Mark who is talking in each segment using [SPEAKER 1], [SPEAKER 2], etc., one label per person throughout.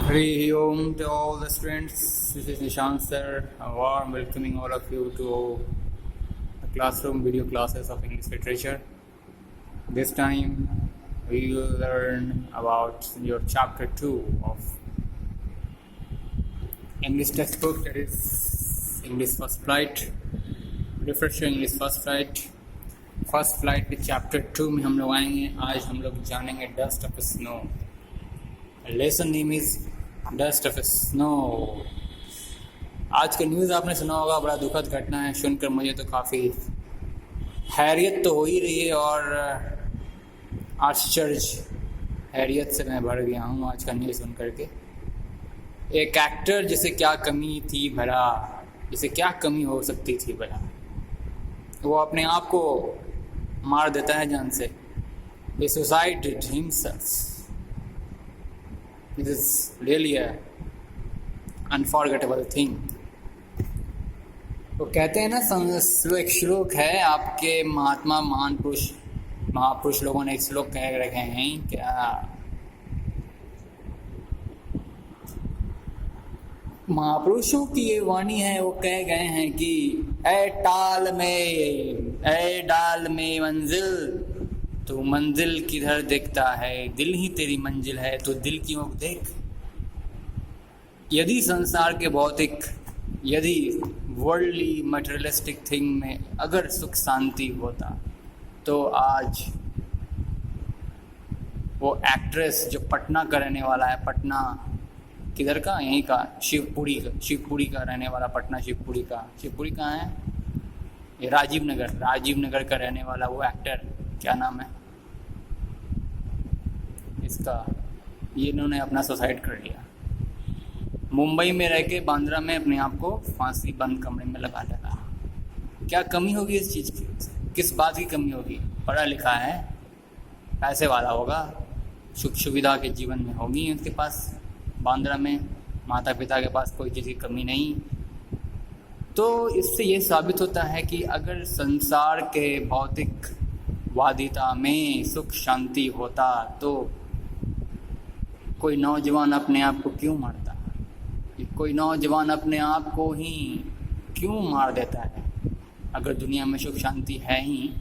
[SPEAKER 1] Hari Om to all the students. This is Nishant sir. A warm welcoming all of you to the classroom video classes of English literature. This time we will learn about your chapter 2 of English textbook, that is English First Flight. Refresher English First Flight. First flight के chapter 2 में हम लोग आएंगे. आज हम लोग जानेंगे dust of snow. Lesson name is dust of snow. आज का न्यूज़ आपने सुना होगा, बड़ा दुखद घटना है. सुनकर मुझे तो काफ़ी हैरियत तो हो ही रही है और आश्चर्य हैरियत से मैं भर गया हूँ आज का न्यूज़ सुन करके. एक एक्टर जिसे क्या कमी थी भला, जिसे क्या कमी हो सकती थी भला, वो अपने आप को मार देता है जान से. He suicided himself. This is really a unforgettable thing. तो कहते हैं ना, एक श्लोक है, आपके महात्मा महापुरुष लोगों ने एक श्लोक कह रखे हैं क्या, महापुरुषों की ये वाणी है. वो कह गए हैं कि ऐ डाल में मंजिल, तो मंजिल किधर दिखता है, दिल ही तेरी मंजिल है, तो दिल की ओर देख. यदि संसार के भौतिक, यदि वर्ल्डली मटेरियलिस्टिक थिंग में अगर सुख शांति होता, तो आज वो एक्ट्रेस जो पटना का रहने वाला है, पटना किधर का, यहीं का, शिवपुरी का रहने वाला, पटना शिवपुरी कहाँ है, ये राजीव नगर का रहने वाला वो एक्टर, क्या नाम है इसका, ये इन्होंने अपना सुसाइड कर लिया. मुंबई में रह के बांद्रा में अपने आप को फांसी बंद कमरे में लगा डाला. क्या कमी होगी इस चीज़ की, किस बात की कमी होगी? पढ़ा लिखा है, पैसे वाला होगा, सुख सुविधा के जीवन में होगी उसके पास, बांद्रा में माता पिता के पास कोई चीज़ की कमी नहीं. तो इससे ये साबित होता है कि अगर संसार के भौतिक वादिता में सुख शांति होता, तो कोई नौजवान अपने आप को क्यों मारता, कोई नौजवान अपने आप को ही क्यों मार देता है? अगर दुनिया में सुख शांति है ही,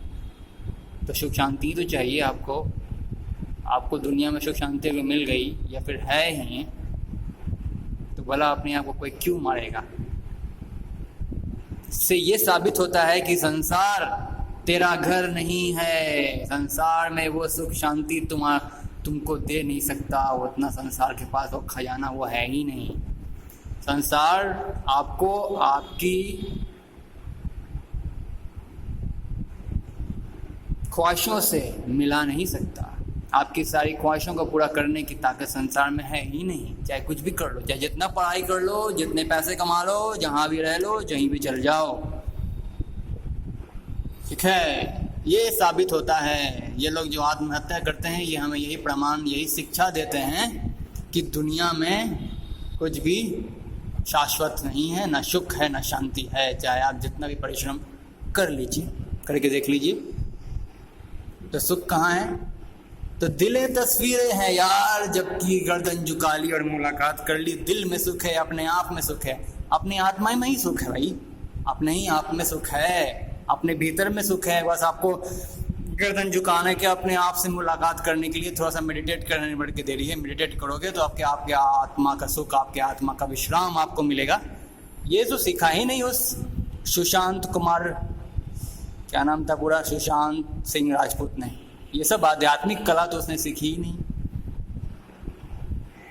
[SPEAKER 1] तो सुख शांति तो चाहिए आपको दुनिया में सुख शांति अगर मिल गई या फिर है ही, तो भला अपने आप को कोई क्यों मारेगा? इससे ये साबित होता है कि संसार तेरा घर नहीं है, संसार में वो सुख शांति तुमको दे नहीं सकता. उतना संसार के पास वो खजाना वो है ही नहीं. संसार आपको आपकी ख्वाहिशों से मिला नहीं सकता. आपकी सारी ख्वाहिशों को पूरा करने की ताकत संसार में है ही नहीं. चाहे कुछ भी कर लो, चाहे जितना पढ़ाई कर लो, जितने पैसे कमा लो, जहाँ भी रह लो, कहीं भी चल जाओ, ठीक है. ये साबित होता है, ये लोग जो आत्महत्या करते हैं, ये हमें यही प्रमाण, यही शिक्षा देते हैं कि दुनिया में कुछ भी शाश्वत नहीं है, ना सुख है ना शांति है. चाहे आप जितना भी परिश्रम कर लीजिए, करके देख लीजिए, तो सुख कहाँ है? तो दिले तस्वीरें हैं यार, जबकि गर्दन झुका ली और मुलाकात कर ली. दिल में सुख है, अपने आप में सुख है, अपनी आत्मा में ही सुख है भाई, अपने ही आप में सुख है, अपने भीतर में सुख है. बस आपको गर्दन झुकाने के, अपने आप से मुलाकात करने के लिए थोड़ा सा मेडिटेट करने बढ़ के दे रही है. मेडिटेट करोगे तो आपके आत्मा का सुख, आपके आत्मा का विश्राम आपको मिलेगा. ये तो सीखा ही नहीं उस सुशांत कुमार, क्या नाम था पूरा, सुशांत सिंह राजपूत ने. ये सब आध्यात्मिक कला तो उसने सीखी ही नहीं.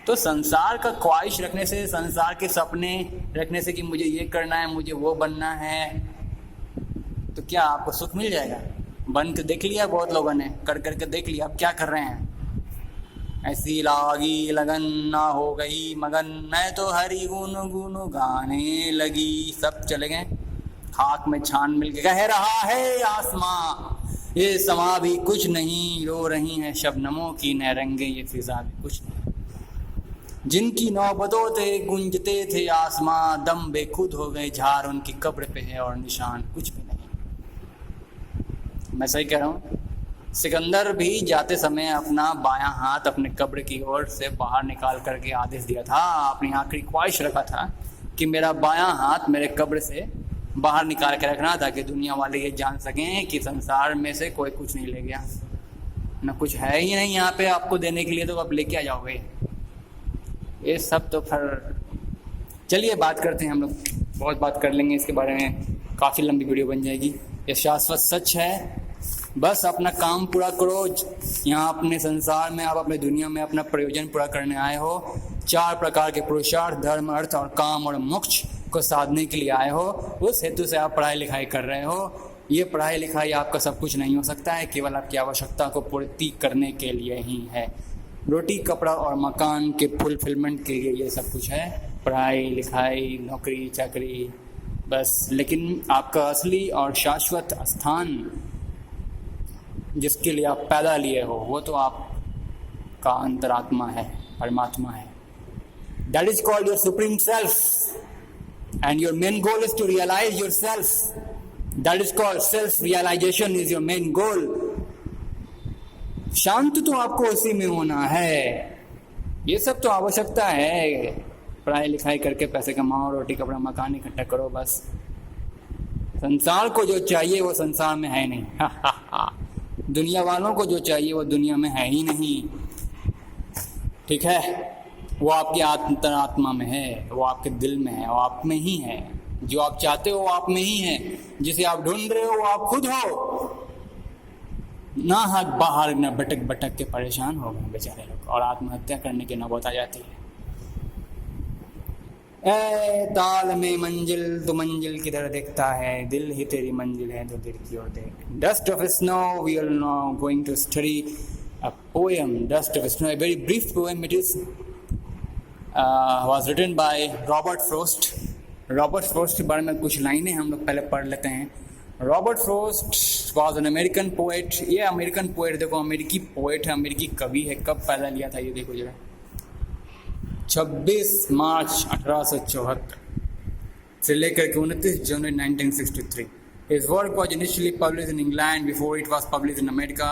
[SPEAKER 1] तो संसार का ख्वाहिश रखने से, संसार के सपने रखने से कि मुझे ये करना है, मुझे वो बनना है, तो क्या आपको सुख मिल जाएगा? बन के देख लिया बहुत लोगों ने, कर करके देख लिया. अब क्या कर रहे हैं? ऐसी लागी लगन ना हो गई मगन, मैं तो हरि गुन गुन गाने लगी. सब चले गए, खाक में छान मिल के कह रहा है आसमां, ये समा भी कुछ नहीं, रो रही हैं शबनमों की नहरंगे, ये फिजा भी कुछ नहीं. जिनकी नौबतों थे गुंजते थे आसमां, दम बेखुद हो गए झार, उनकी कब्र पे है और निशान कुछ भी नहीं. मैं सही कह रहा हूँ? सिकंदर भी जाते समय अपना बायां हाथ अपने कब्र की ओर से बाहर निकाल करके आदेश दिया था, अपनी आखिरी ख्वाहिश रखा था कि मेरा बायां हाथ मेरे कब्र से बाहर निकाल के रखना, ताकि दुनिया वाले ये जान सकें कि संसार में से कोई कुछ नहीं ले गया, ना कुछ है ही नहीं यहाँ पे आपको देने के लिए, तो आप लेके आ जाओगे। ये सब तो फिर चलिए बात करते हैं, हम लोग बहुत बात कर लेंगे इसके बारे में, काफ़ी लंबी वीडियो बन जाएगी। ये शाश्वत सच है, बस अपना काम पूरा करो। यहाँ अपने संसार में, आप अपने दुनिया में अपना प्रयोजन पूरा करने आए हो। 4 प्रकार के पुरुषार्थ, धर्म, अर्थ और काम और मोक्ष को साधने के लिए आए हो। उस हेतु से आप पढ़ाई लिखाई कर रहे हो। ये पढ़ाई लिखाई आपका सब कुछ नहीं हो सकता है, केवल आपकी आवश्यकता को पूर्ति करने के लिए ही है। रोटी, कपड़ा और मकान के फुलफिलमेंट के लिए ये सब कुछ है, पढ़ाई लिखाई, नौकरी चाकरी, बस। लेकिन आपका असली और शाश्वत स्थान जिसके लिए आप पैदा लिए हो, वो तो आपका अंतरात्मा है, परमात्मा है। That is called your supreme self, and your main goal is to realize yourself. That is called self-realization is your main goal. शांत तो आपको उसी में होना है। ये सब तो आवश्यकता है, पढ़ाई लिखाई करके पैसे कमाओ, रोटी कपड़ा मकान इकट्ठा करो, बस। संसार को जो चाहिए वो संसार में है नहीं। दुनिया वालों को जो चाहिए वो दुनिया में है ही नहीं, ठीक है। वो आपकी अंतरात्मा में है, वो आपके दिल में है, वो आप में ही है। जो आप चाहते हो वो आप में ही है, जिसे आप ढूंढ रहे हो वो आप खुद हो। ना हाथ बाहर, ना भटक भटक के परेशान हो गए बेचारे लोग, और आत्महत्या करने की नौबत आ जाती है। ए ताल में मंजिल तो मंजिल किधर देखता है, दिल ही तेरी मंजिल है तो दिल की ओर देख। Dust of snow, we are now going to study a poem, dust of snow, a very brief poem. It is was written by Robert Frost. Robert frost के बारे में कुछ लाइनें हम लोग पहले पढ़ लेते हैं। Robert frost was an American poet. ये अमेरिकन पोएट, देखो अमेरिकी पोएट है, अमेरिकी कवि है। कब पैदा लिया था ये देखो जरा, 26 मार्च 1874 से लेकर के 29 जनवरी 1963। His work was initially published in England before it was published in America.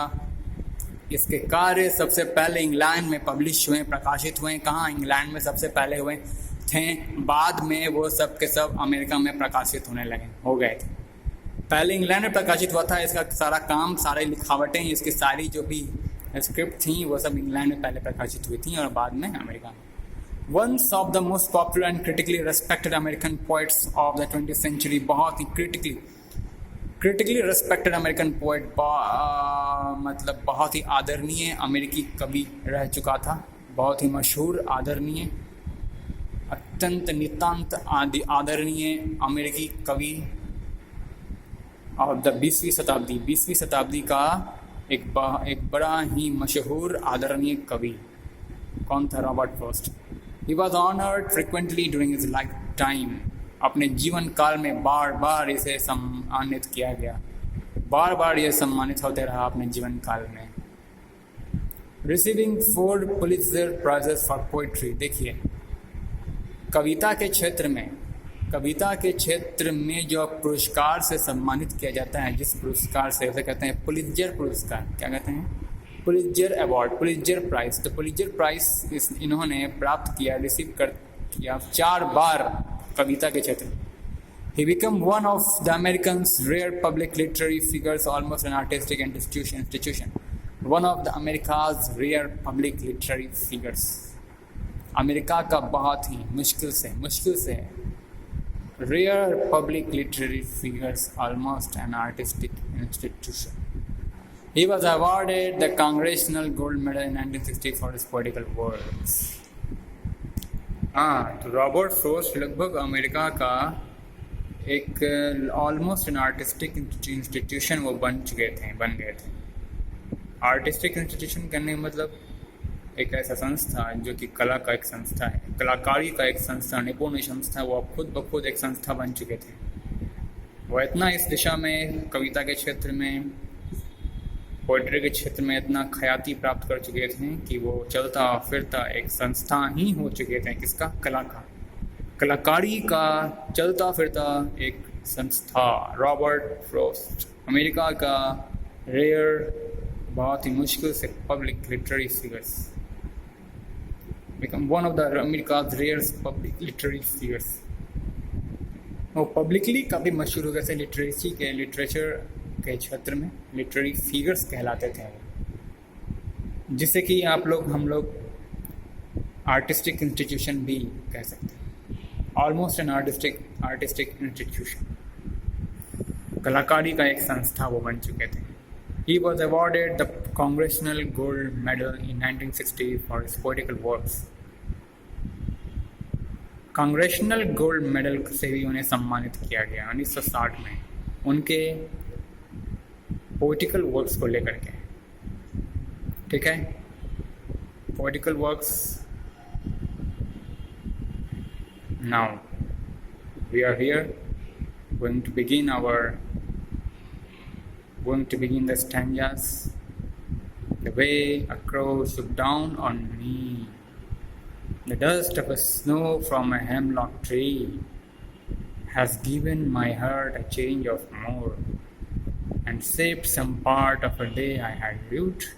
[SPEAKER 1] इसके कार्य सबसे पहले इंग्लैंड में पब्लिश हुए, प्रकाशित हुए। कहाँ? इंग्लैंड में सबसे पहले हुए थे, बाद में वो सब के सब अमेरिका में प्रकाशित होने लगे, हो गए थे। पहले इंग्लैंड में प्रकाशित हुआ था। इसका सारा काम, सारी लिखावटें, इसकी सारी जो भी स्क्रिप्ट थी वो सब इंग्लैंड में पहले प्रकाशित हुई थी और बाद में अमेरिका में। Once of the most popular and critically respected American poets of the 20th century, बहुत ही critically respected American poet, मतलब बहुत ही आदरणीय अमेरिकी कवि रह चुका था, बहुत ही मशहूर, आदरणीय, अत्यंत नितांत आदरणीय अमेरिकी कवि और द 20वीं शताब्दी का एक बड़ा ही मशहूर आदरणीय कवि कौन था? Robert Frost. He was honored frequently during his lifetime. अपने जीवन काल में बार बार इसे सम्मानित किया गया, बार बार ये सम्मानित होते रहा अपने जीवन काल में। Receiving 4 Pulitzer Prizes for Poetry। देखिए, कविता के क्षेत्र में जो पुरस्कार से सम्मानित किया जाता है, जिस पुरस्कार से, उसे कहते हैं पुलित्जर पुरस्कार। क्या कहते हैं? Pulitzer award, Pulitzer prize. तो पुलित्जर प्राइज इन्होंने प्राप्त किया, रिसीव कर किया 4 बार कविता के क्षेत्र। He became one of the Americans' rare public literary figures, almost an artistic institution. One of the America's rare public literary figures. America का बहुत ही मुश्किल से rare public literary figures, almost an artistic institution. He was awarded the Congressional Gold Medal in 1960 for his poetical works. तो Robert Frost लगभग America का एक almost an artistic institution वो बन गए थे। आर्टिस्टिक इंस्टीट्यूशन करने मतलब एक ऐसा संस्था जो कि कला का एक संस्था है, कलाकारी का एक संस्था, निपुण संस्था, वो खुद ब खुद एक संस्था बन चुके थे। वो इतना इस दिशा में, कविता के क्षेत्र में, पोइट्री के क्षेत्र में इतना ख्याति प्राप्त कर चुके थे कि वो चलता फिरता एक संस्था ही हो चुके थे। किसका? कला का, कलाकारी का चलता फिरता एक संस्था। रॉबर्ट फ्रॉस्ट अमेरिका का रेयर
[SPEAKER 2] बहुत ही मुश्किल से public literary figures become one of the America's rarest public literary figures. वो पब्लिकली काफ़ी मशहूर हो गए थे लिटरेसी के लिटरेचर के क्षेत्र में, लिटरेरी फिगर्स कहलाते थे, जिसे कि हम लोग आर्टिस्टिक इंस्टीट्यूशन भी कह सकते हैं, ऑलमोस्ट एन आर्टिस्टिक इंस्टीट्यूशन, कलाकारी का एक संस्था वो बन चुके थे. He was awarded the Congressional Gold Medal in 1960 for his poetical works. Congressional gold medal से भी उन्हें सम्मानित किया गया 1960 में उनके पोइटिकल वर्क्स को लेकर के. ठीक है, poetical works. Now we are here going to begin the stanzas. The way a crow shook down on me, the dust of a snow from a hemlock tree has given my heart a change of mood and shaped some part of a day I had viewed.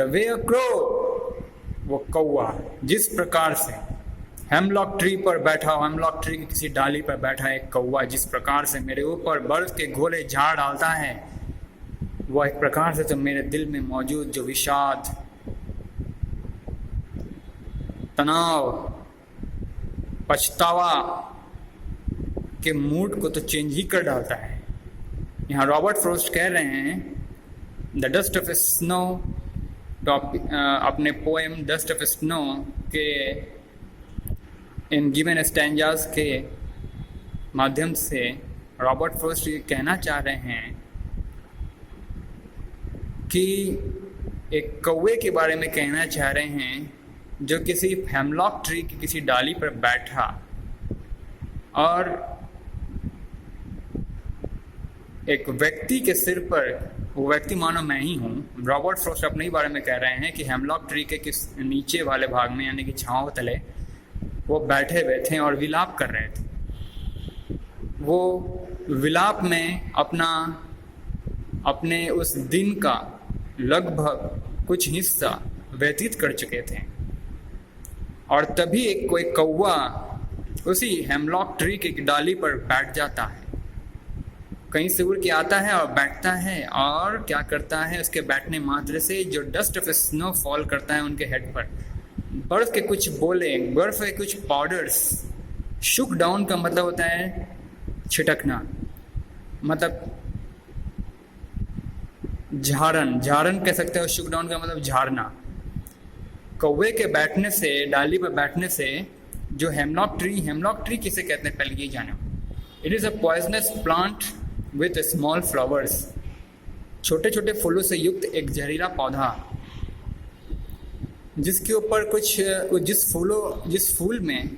[SPEAKER 2] The way a crow, वो कौवा जिस प्रकार से hemlock tree पर बैठा, hemlock tree की किसी डाली पर बैठा एक कौवा जिस प्रकार से मेरे ऊपर बर्फ के गोले झाड़ डालता है, वह एक प्रकार से तो मेरे दिल में मौजूद जो विषाद, तनाव, पछतावा के मूड को तो चेंज ही कर डालता है. यहाँ रॉबर्ट फ्रोस्ट कह रहे हैं द डस्ट ऑफ स्नो, अपने पोएम डस्ट ऑफ स्नो के इन गिवन स्टैंजास के माध्यम से रॉबर्ट फ्रोस्ट ये कहना चाह रहे हैं कि एक कौवे के बारे में कहना चाह रहे हैं जो किसी हेमलॉक ट्री की किसी डाली पर बैठा, और एक व्यक्ति के सिर पर, वो व्यक्ति मानो मैं ही हूँ. रॉबर्ट फ्रोस्ट अपने ही बारे में कह रहे हैं कि हेमलॉक ट्री के किस नीचे वाले भाग में यानी कि छांव तले वो बैठे हुए थे और विलाप कर रहे थे. वो विलाप में अपने उस दिन का लगभग कुछ हिस्सा व्यतीत कर चुके थे, और तभी एक कोई कौवा उसी हेमलॉक ट्री की डाली पर बैठ जाता है, कहीं से उड़ के आता है और बैठता है, और क्या करता है, उसके बैठने मात्र से जो डस्ट ऑफ स्नो फॉल करता है उनके हेड पर, बर्फ के कुछ बोले, बर्फ के कुछ पाउडर्स. शुक डाउन का मतलब होता है छिटकना, मतलब झारन कह सकते हो. शुक डाउन का मतलब झारना. कौवे के बैठने से, डाली पर बैठने से जो हेमलॉक ट्री किसे कहते हैं पहले ये जानो. It is a poisonous plant with small flowers, छोटे छोटे फूलों से युक्त एक जहरीला पौधा जिसके ऊपर कुछ जिस फूल में